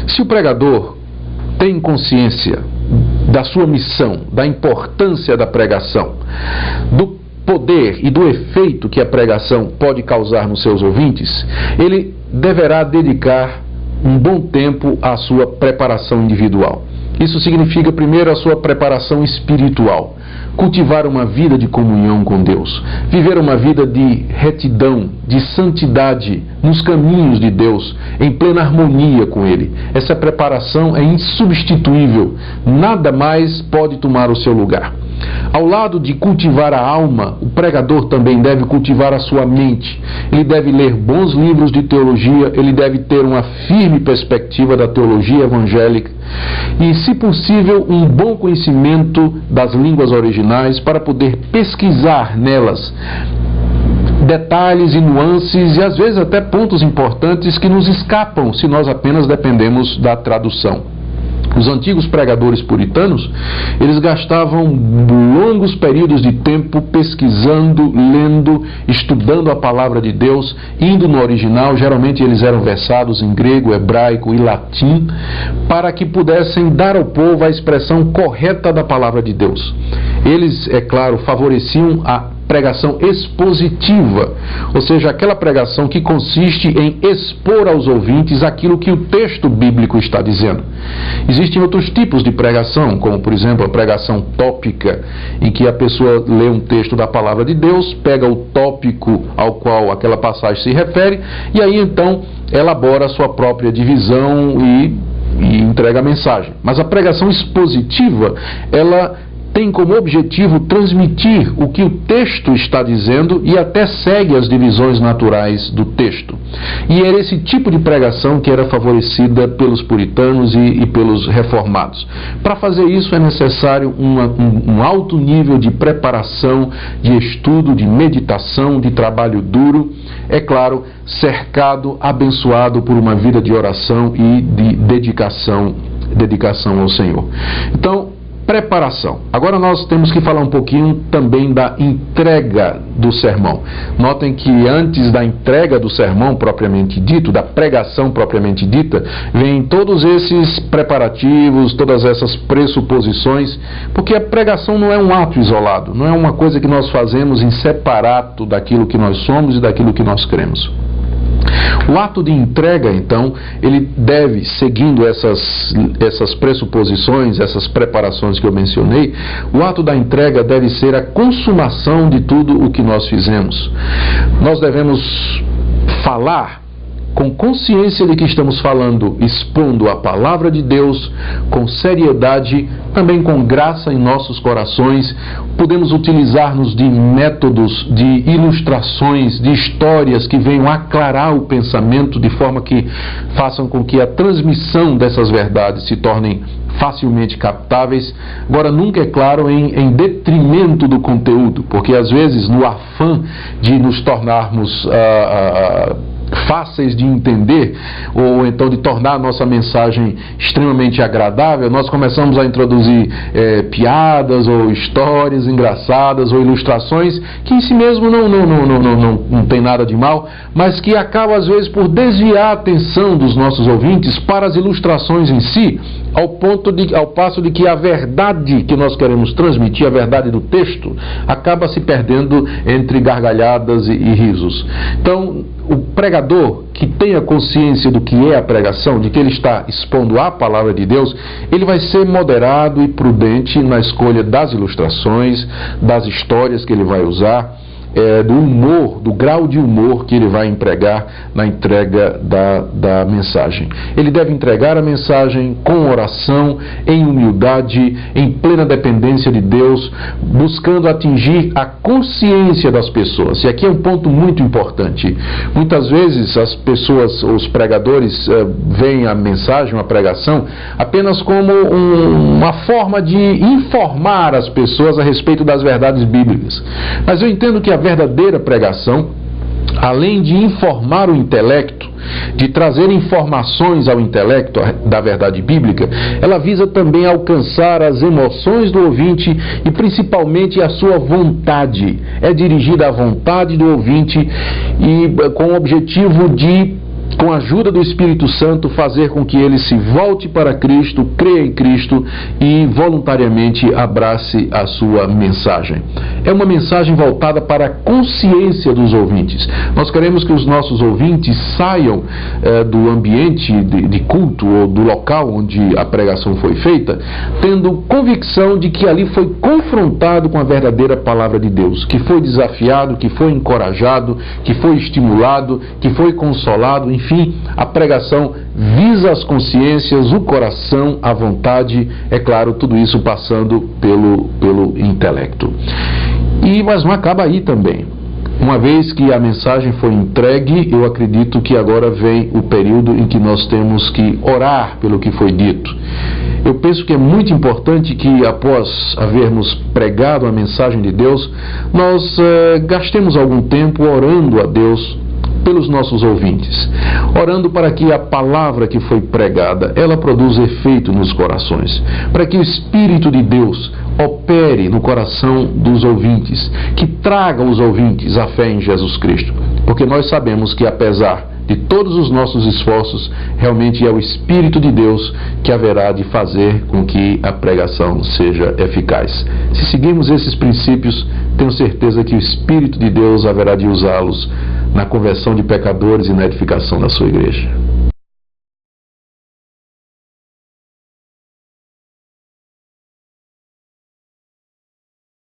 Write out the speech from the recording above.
Se o pregador tem consciência da sua missão, da importância da pregação, do poder e do efeito que a pregação pode causar nos seus ouvintes, ele deverá dedicar um bom tempo à sua preparação individual. Isso significa, primeiro, a sua preparação espiritual. Cultivar uma vida de comunhão com Deus. Viver uma vida de retidão, de santidade nos caminhos de Deus, em plena harmonia com Ele. Essa preparação é insubstituível. Nada mais pode tomar o seu lugar. Ao lado de cultivar a alma, o pregador também deve cultivar a sua mente. Ele deve ler bons livros de teologia, ele deve ter uma firme perspectiva da teologia evangélica e, se possível, um bom conhecimento das línguas originais para poder pesquisar nelas detalhes e nuances e, às vezes, até pontos importantes que nos escapam se nós apenas dependemos da tradução. Os antigos pregadores puritanos, eles gastavam longos períodos de tempo pesquisando, lendo, estudando a palavra de Deus, indo no original. Geralmente eles eram versados em grego, hebraico e latim, para que pudessem dar ao povo a expressão correta da palavra de Deus. Eles, é claro, favoreciam a pregação expositiva, ou seja, aquela pregação que consiste em expor aos ouvintes aquilo que o texto bíblico está dizendo. Existem outros tipos de pregação, como, por exemplo, a pregação tópica, em que a pessoa lê um texto da palavra de Deus, pega o tópico ao qual aquela passagem se refere, e aí então elabora a sua própria divisão e entrega a mensagem. Mas a pregação expositiva, ela tem como objetivo transmitir o que o texto está dizendo e até segue as divisões naturais do texto. E era esse tipo de pregação que era favorecida pelos puritanos e pelos reformados. Para fazer isso é necessário um alto nível de preparação, de estudo, de meditação, de trabalho duro, é claro, cercado, abençoado por uma vida de oração e de dedicação ao Senhor. Então, preparação. Agora nós temos que falar um pouquinho também da entrega do sermão. Notem que antes da entrega do sermão propriamente dito, da pregação propriamente dita, vem todos esses preparativos, todas essas pressuposições, porque a pregação não é um ato isolado, não é uma coisa que nós fazemos em separado daquilo que nós somos e daquilo que nós cremos. O ato de entrega, então, ele deve, seguindo essas pressuposições, essas preparações que eu mencionei, o ato da entrega deve ser a consumação de tudo o que nós fizemos. Nós devemos falar com consciência de que estamos falando, expondo a palavra de Deus, com seriedade, também com graça em nossos corações. Podemos utilizar-nos de métodos, de ilustrações, de histórias que venham aclarar o pensamento de forma que façam com que a transmissão dessas verdades se tornem facilmente captáveis. Agora, nunca, é claro, em detrimento do conteúdo, porque às vezes no afã de nos tornarmos fáceis de entender, ou então de tornar a nossa mensagem extremamente agradável, nós começamos a introduzir piadas ou histórias engraçadas ou ilustrações que em si mesmo não tem nada de mal, mas que acabam às vezes por desviar a atenção dos nossos ouvintes para as ilustrações em si, ao passo de que a verdade que nós queremos transmitir, a verdade do texto, acaba se perdendo entre gargalhadas e risos. Então, o pregador que tenha consciência do que é a pregação, de que ele está expondo a palavra de Deus, ele vai ser moderado e prudente na escolha das ilustrações, das histórias que ele vai usar, do humor, do grau de humor que ele vai empregar na entrega da mensagem. Ele deve entregar a mensagem com oração, em humildade, em plena dependência de Deus, buscando atingir a consciência das pessoas. E aqui é um ponto muito importante. Muitas vezes as pessoas, os pregadores, veem a mensagem, a pregação, apenas como uma forma de informar as pessoas a respeito das verdades bíblicas. Mas eu entendo que a verdadeira pregação, além de informar o intelecto, de trazer informações ao intelecto da verdade bíblica, ela visa também alcançar as emoções do ouvinte e principalmente a sua vontade. É dirigida à vontade do ouvinte e com o objetivo de com a ajuda do Espírito Santo, fazer com que ele se volte para Cristo, creia em Cristo e voluntariamente abrace a sua mensagem. É uma mensagem voltada para a consciência dos ouvintes. Nós queremos que os nossos ouvintes saiam do ambiente de culto ou do local onde a pregação foi feita, tendo convicção de que ali foi confrontado com a verdadeira palavra de Deus, que foi desafiado, que foi encorajado, que foi estimulado, que foi consolado, enfim, a pregação visa as consciências, o coração, a vontade, é claro, tudo isso passando pelo intelecto. Mas não acaba aí também. Uma vez que a mensagem foi entregue, eu acredito que agora vem o período em que nós temos que orar pelo que foi dito. Eu penso que é muito importante que, após havermos pregado a mensagem de Deus, nós gastemos algum tempo orando a Deus pelos nossos ouvintes, orando para que a palavra que foi pregada, ela produza efeito nos corações, para que o Espírito de Deus opere no coração dos ouvintes, que traga aos ouvintes a fé em Jesus Cristo, porque nós sabemos que, apesar de todos os nossos esforços, realmente é o Espírito de Deus que haverá de fazer com que a pregação seja eficaz. Se seguirmos esses princípios, tenho certeza que o Espírito de Deus haverá de usá-los na conversão de pecadores e na edificação da sua igreja.